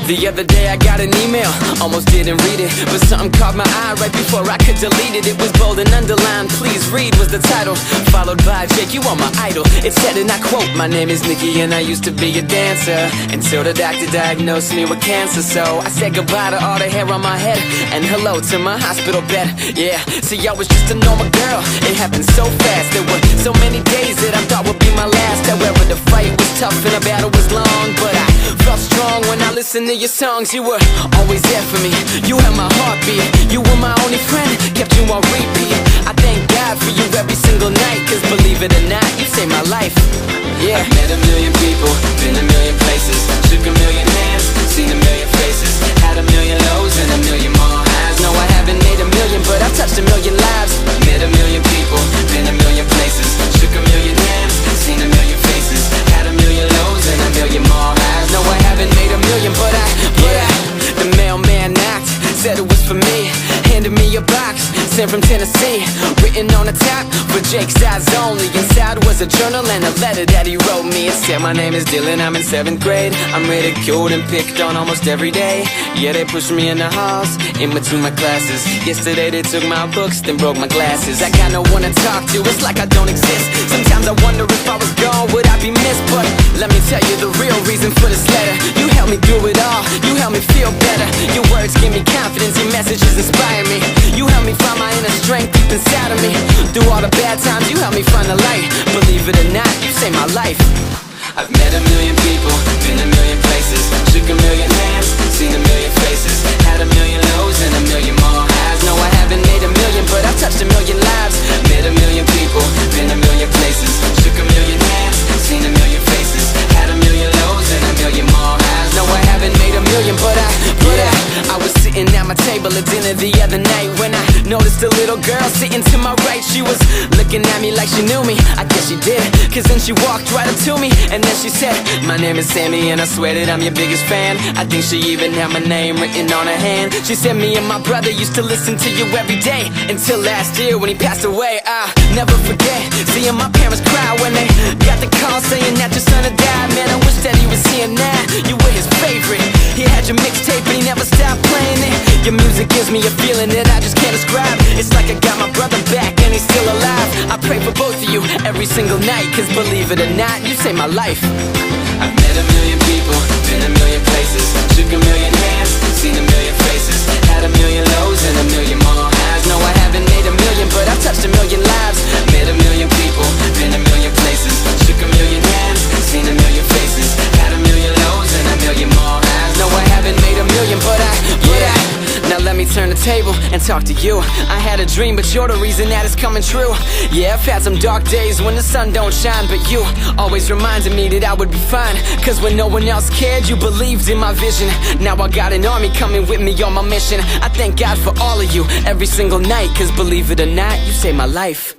The other day I got an email, almost didn't read it, but something caught my eye right before I could delete it. It was bold and underlined, please read was the title, followed by Jake, you are my idol. It said, and I quote, my name is Nikki and I used to be a dancer, until the doctor diagnosed me with cancer. So I said goodbye to all the hair on my head, and hello to my hospital bed. Yeah, see I was just a normal girl, it happened so fast. There were so many days that I thought would be my last. However, the fight was tough and the battle was long, but I felt strong when I listened to your songs. You were always there for me, you had my heartbeat. You were my only friend, kept you on repeat. I thank God for you every single night, cause believe it or not, you saved my life. Yeah, I've met a million people, been a million places, shook a million hands, seen a million faces, had a million lows and a million more highs. No, I haven't made a million, but I've touched a million lives. Met a million people, been a million places, shook a million hands, seen a million faces, had a million lows and a million more highs. No, I haven't made a million, but I the mailman knocked, said it was for me, handed me a box, sent from Tennessee, written on the top, for Jake's eyes only. Inside was a journal and a letter that he wrote me. It said, my name is Dylan, I'm in 7th grade, I'm ridiculed and picked on almost every day. Yeah, they pushed me in the halls, in between my classes. Yesterday they took my books, then broke my glasses. I got no one to talk to, it's like I don't exist. Sometimes I wonder if I was gone, would I be missed? But let me tell you the real reason for this letter. You helped me through it all, you helped me feel better. Your words give me confidence, your messages inspire me. You helped me find my inner strength deep inside of me. Through all the bad times, you helped me find the light. Believe it or not, you saved my life. I've met a million people, been a million places, shook a million hands, seen a million faces, had a million lows and a million more highs. No, I haven't made a million, but I've touched a million lives. Met a million people, been a million places, shook a million hands, seen a million faces, had a million lows and a million more highs. No, I haven't made a million, but I was sitting at my table at dinner the other night when I noticed a little girl sitting to my right. She was looking at me like she knew me, I guess she did, cause then she walked right up to me, and then she said, my name is Sammy and I swear that I'm your biggest fan. I think she even had my name written on her hand. She said, me and my brother used to listen to you every day, until last year when he passed away. I'll never forget seeing my parents cry when they got the call saying that your son had died. Man, I wish that he was here now, you were his favorite. He had your mixtape and he never stopped playing it. Your music gives me a feeling that I just can't describe. It's like I got my brother back and he's still alive. I pray for both of you every single night, cause believe it or not, you saved my life. I've met a million people, been a million places, shook a million hands, seen a million faces, had a million lows and a million more highs. No, I haven't made a million, but I've touched a million lives. Met a million people, been a million places, shook a million hands, seen a million faces, had a million lows and a million more highs. No, I haven't made a million, but I now let me turn the table and talk to you. I had a dream, but you're the reason that it's coming true. Yeah, I've had some dark days when the sun don't shine, but you always reminded me that I would be fine, cause when no one else cared, you believed in my vision. Now I got an army coming with me on my mission. I thank God for all of you every single night, cause believe it or not, you saved my life.